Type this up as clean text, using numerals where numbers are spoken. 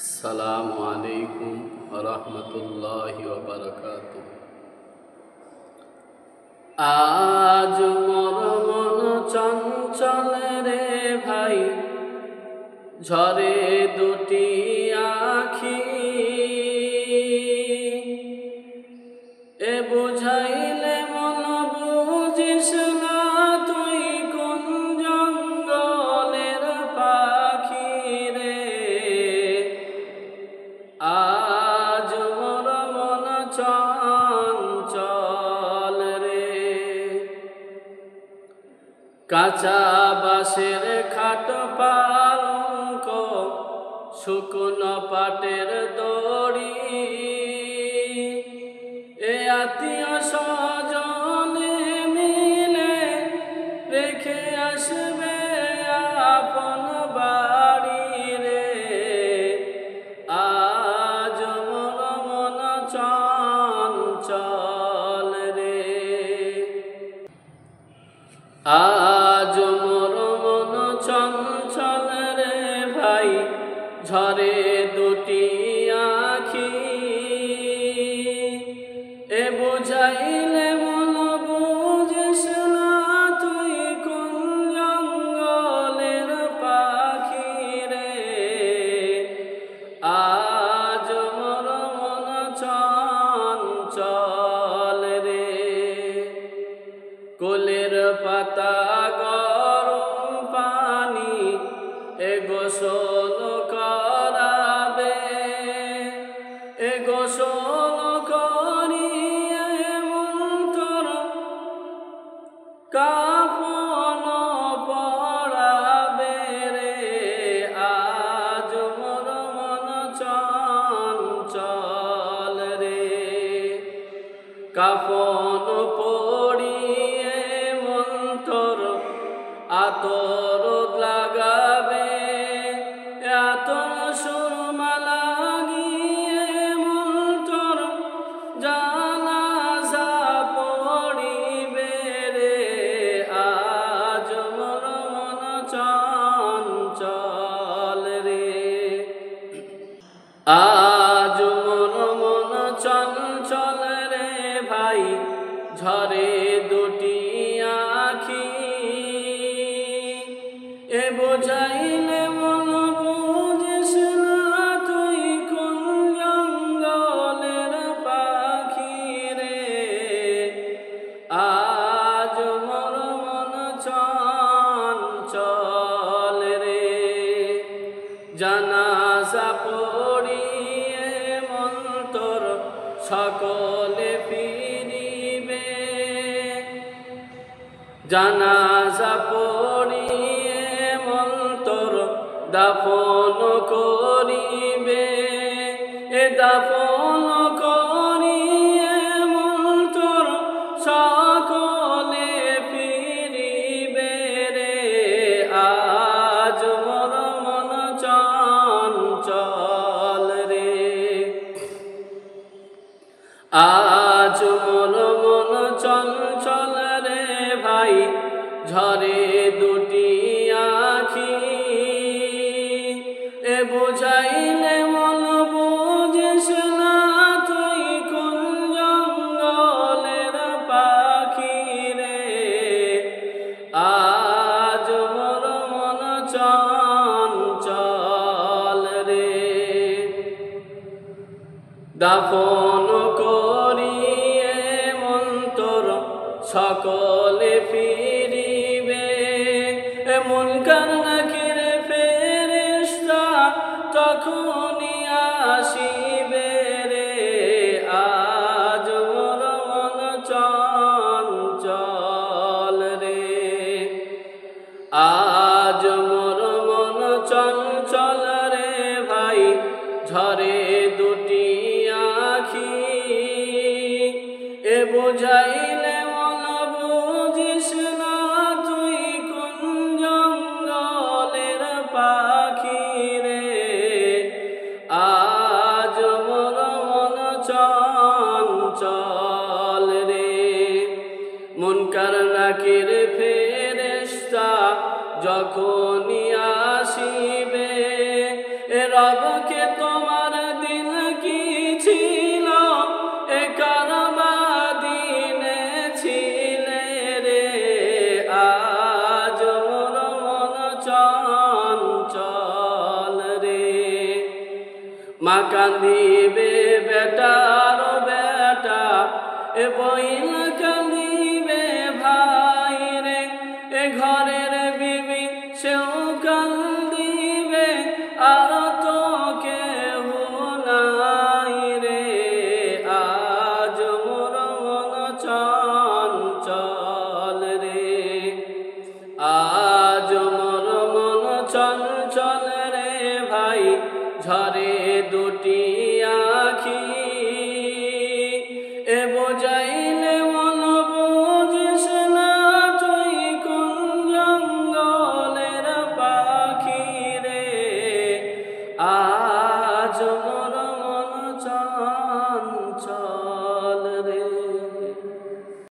আসসালামু আলাইকুম ওয়া রাহমাতুল্লাহি ওয়া বারাকাতুহু। আজ মোর মন চঞ্চল রে ভাই, ঝরে দুটি আখি, এ বুঝাইলে মন বুঝিস না তুই কোন জঙ্গলের পাখি রে। আজ মোর মন চঞ্চল রে, কাঁচা বাঁশের খাট পালঙ্ক, শুকনো পাটের দড়ি, এ আত্মীয় স্বজনে মিলে রেখে আসবে আপন বাড়ি রে। আজ মোর মন চঞ্চল রে, আজ মোর মন চঞ্চল রে ভাই, ঝরে দুটি আখি, এ বুঝাইলে মন বুঝিস না তুই কোন জঙ্গলের পাখি রে। আজ মোর মন চঞ্চল রে, কোলের পাতা গরম পানি, এ গোসল করাবে, এ গোসল করিয়ে মন্তর কাফন পরাবে রে। আজ মোর মন চঞ্চল রে, কাফন পরিয়ে মন্তর আতর লাগাবে, আতর সুরমা লাগিয়ে মন্তর জানাজা পড়িবে রে। আজ মোর মন চঞ্চল রে, আজ মোর মন চঞ্চল রে ভাই, ঝরে দুটি আখি, এ বুঝাইলে মন বুঝিস না তুই কোন জঙ্গলের পাখি রে। আজ মোর মন চঞ্চল রে, জানাজা পড়িয়ে মন্তর সকলে ফিরিবে, জানাজা পড়িয়ে মন্তর দাফন করিবে, এ দাফন করিয়ে মন্তর সকলে ফিরিবে রে। আজ মোর মন চঞ্চল রে, আজ মোর মন চঞ্চল রে ভাই, ঝরে দুটি আখি, এ বুঝাইলে মন বুঝিস না তুই কোন জঙ্গলের পাখি রে। আজ মোর মন চঞ্চল রে, দাফন করিয়ে মন্তর সকলে ফিরিবে, মুনকার নাকির ফেরেশতা তখনই আসিবে রে। আজ মোর মন চঞ্চল রে, আজ মোর মন চঞ্চল রে ভাই, ঝরে দুটি আখি, এ বুঝাইলে মন বুঝিস না তুই কোন জঙ্গলের পাখি রে। আজ মোর মন চঞ্চল রে, মুনকার নাকির ফেরেশতা যখনই আসিবে, রবকে তো মা কান্দিবে বেটার বেটা, এ বইল কান্দিবে ভাই রে, এ ঘরের বিবি সেও কান্দিবে, আর তো কেহ নাই রে। আজ মোর মন চঞ্চল রে, আজ মোর মন চঞ্চল রে ভাই, ঝরে দুটি আখি, এ বোঝাইলে মন বুঝিস না, তুই কোন জঙ্গলের পাখি রে। আজ মোর মন চঞ্চল।